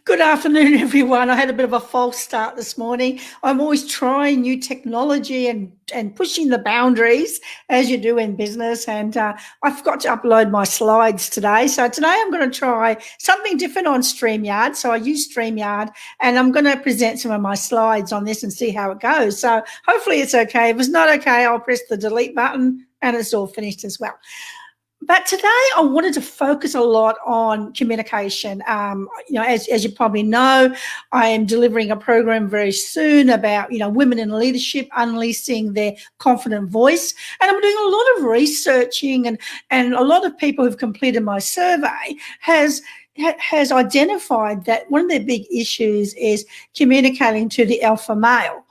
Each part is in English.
Good afternoon, everyone. I had a bit of a false start this morning. I'm always trying new technology and pushing the boundaries as you do in business. And I forgot to upload my slides today. So today I'm going to try something different on StreamYard. So I use StreamYard and I'm going to present some of my slides on this and see how it goes. So hopefully it's okay. If it's not okay, I'll press the delete button and it's all finished as well. But today I wanted to focus a lot on communication. As you probably know, I am delivering a program very soon about, women in leadership unleashing their confident voice. And I'm doing a lot of researching and a lot of people who've completed my survey has identified that one of their big issues is communicating to the alpha male,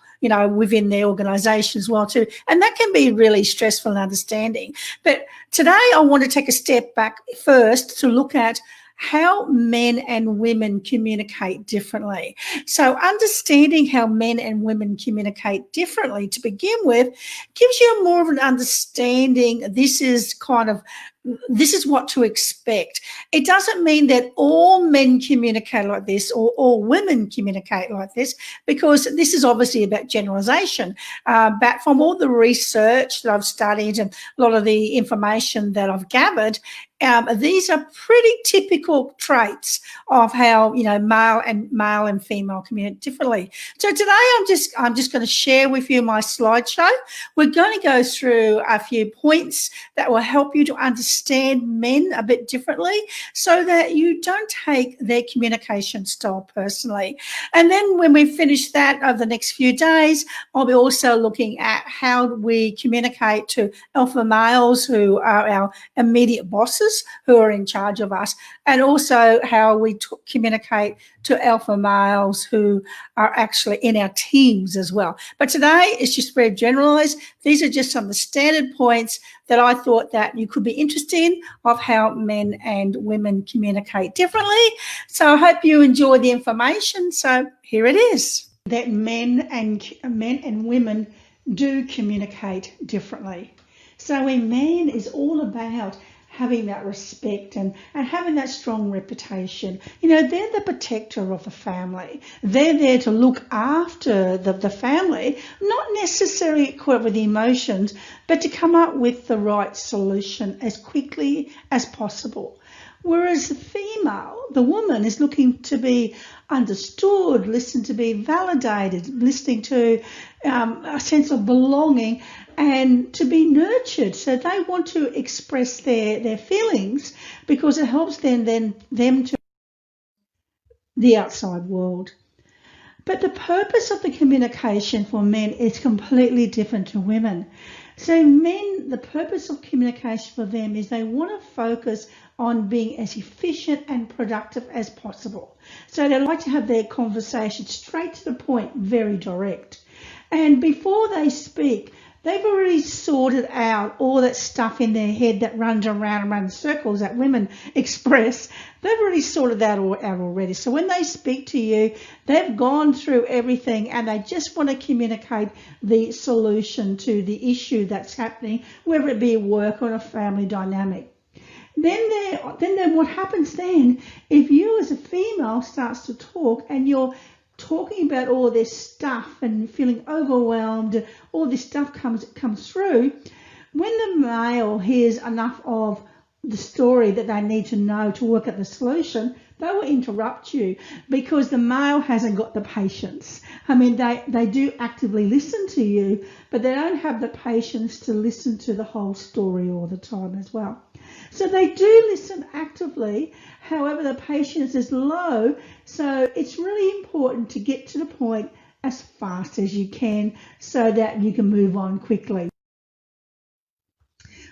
within their organisation as well too. And that can be really stressful and understanding. But today I want to take a step back first to look at how men and women communicate differently. So understanding how men and women communicate differently to begin with gives you more of an understanding. This is what to expect. It doesn't mean that all men communicate like this or all women communicate like this, because this is obviously about generalization. But from all the research that I've studied and a lot of the information that I've gathered, these are pretty typical traits of how male and female communicate differently. So today I'm just going to share with you my slideshow. We're going to go through a few points that will help you to understand men a bit differently, so that you don't take their communication style personally. And then when we finish that over the next few days, I'll be also looking at how we communicate to alpha males who are our immediate bosses, who are in charge of us, and also how we communicate to alpha males who are actually in our teams as well. But today it's just very generalized. These are just some of the standard points that I thought that you could be interested in of how men and women communicate differently. So I hope you enjoy the information. So here it is. That men and women do communicate differently. So in men is all about having that respect and having that strong reputation. They're the protector of the family. They're there to look after the family, not necessarily equipped with the emotions, but to come up with the right solution as quickly as possible. Whereas the female, the woman, is looking to be understood, listening to be validated, listening to a sense of belonging and to be nurtured. So they want to express their feelings because it helps them to the outside world. But the purpose of the communication for men is completely different to women. So men, the purpose of communication for them is they want to focus on being as efficient and productive as possible. So they like to have their conversation straight to the point, very direct. And before they speak, they've already sorted out all that stuff in their head that runs around and around circles that women express. They've already sorted that out already. So when they speak to you, they've gone through everything and they just want to communicate the solution to the issue that's happening, whether it be work or a family dynamic. Then what happens then, if you as a female starts to talk and you're talking about all this stuff and feeling overwhelmed, all this stuff comes through, when the male hears enough of the story that they need to know to work at the solution, they will interrupt you because the male hasn't got the patience. I mean, they do actively listen to you, but they don't have the patience to listen to the whole story all the time as well. So they do listen actively, however the patience is low, so it's really important to get to the point as fast as you can so that you can move on quickly.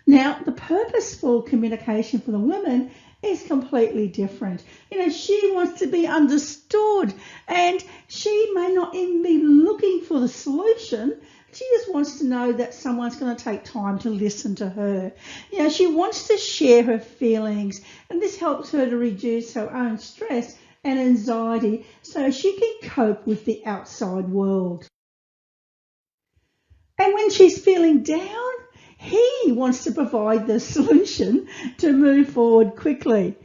Now, the purposeful communication for the women is completely different. She wants to be understood and she may not even be looking for the solution. She just wants to know that someone's going to take time to listen to her. She wants to share her feelings, and this helps her to reduce her own stress and anxiety so she can cope with the outside world. And when she's feeling down, he wants to provide the solution to move forward quickly.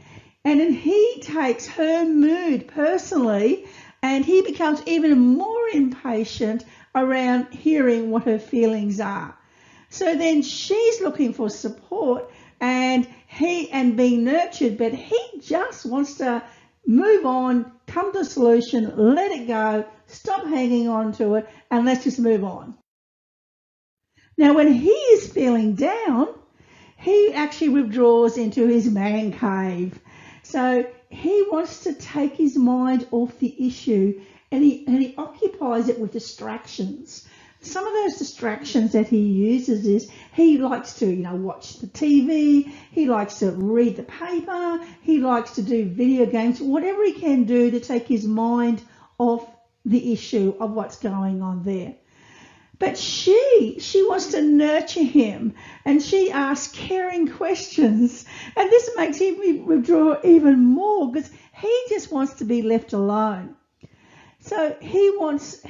And then he takes her mood personally, and he becomes even more impatient around hearing what her feelings are. So then she's looking for support and being nurtured, but he just wants to move on, come to a solution, let it go, stop hanging on to it, and let's just move on. Now, when he is feeling down, he actually withdraws into his man cave. So he wants to take his mind off the issue, and he occupies it with distractions. Some of those distractions that he uses is he likes to, watch the TV, he likes to read the paper, he likes to do video games, whatever he can do to take his mind off the issue of what's going on there. But she wants to nurture him, and she asks caring questions, and this makes him withdraw even more because he just wants to be left alone. So he wants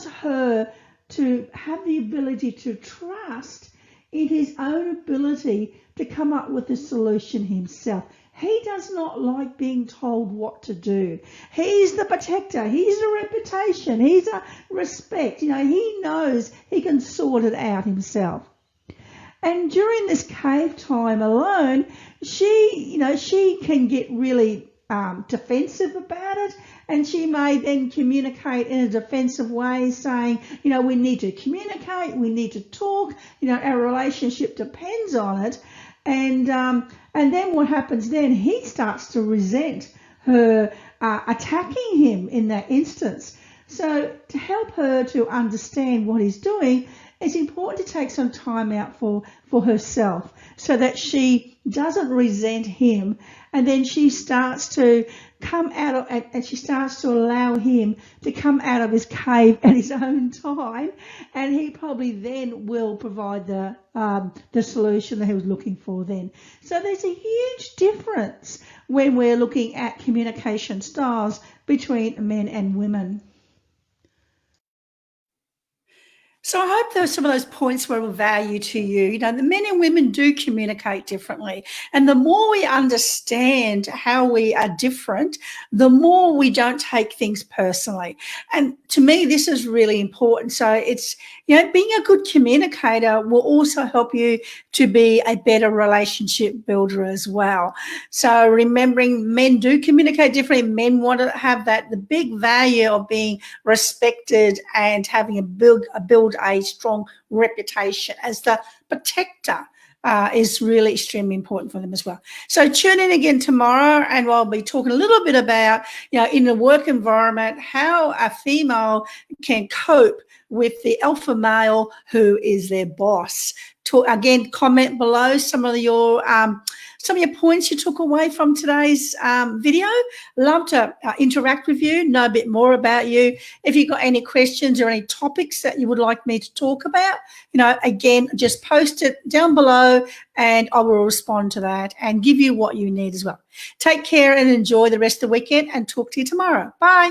her to have the ability to trust in his own ability to come up with a solution himself. He does not like being told what to do. He's the protector. He's a reputation. He's a respect. He knows he can sort it out himself. And during this cave time alone, she can get really defensive about it, and she may then communicate in a defensive way, saying, we need to communicate, we need to talk, our relationship depends on it. And then what happens then? He starts to resent her attacking him in that instance. So to help her to understand what he's doing, it's important to take some time out for herself so that she doesn't resent him, and then she starts to come out of, and she starts to allow him to come out of his cave at his own time, and he probably then will provide the solution that he was looking for then. So there's a huge difference when we're looking at communication styles between men and women. So I hope those some of those points were of value to you. The men and women do communicate differently. And the more we understand how we are different, the more we don't take things personally. And to me, this is really important. So it's, being a good communicator will also help you to be a better relationship builder as well. So remembering men do communicate differently. Men want to have the big value of being respected and having build a strong reputation as the protector is really extremely important for them as well. So tune in again tomorrow, and I'll be talking a little bit about, in the work environment, how a female can cope with the alpha male who is their boss. Again, comment below some of your points you took away from today's video. Love to interact with you, know a bit more about you. If you've got any questions or any topics that you would like me to talk about, again, just post it down below and I will respond to that and give you what you need as well. Take care and enjoy the rest of the weekend, and talk to you tomorrow. Bye.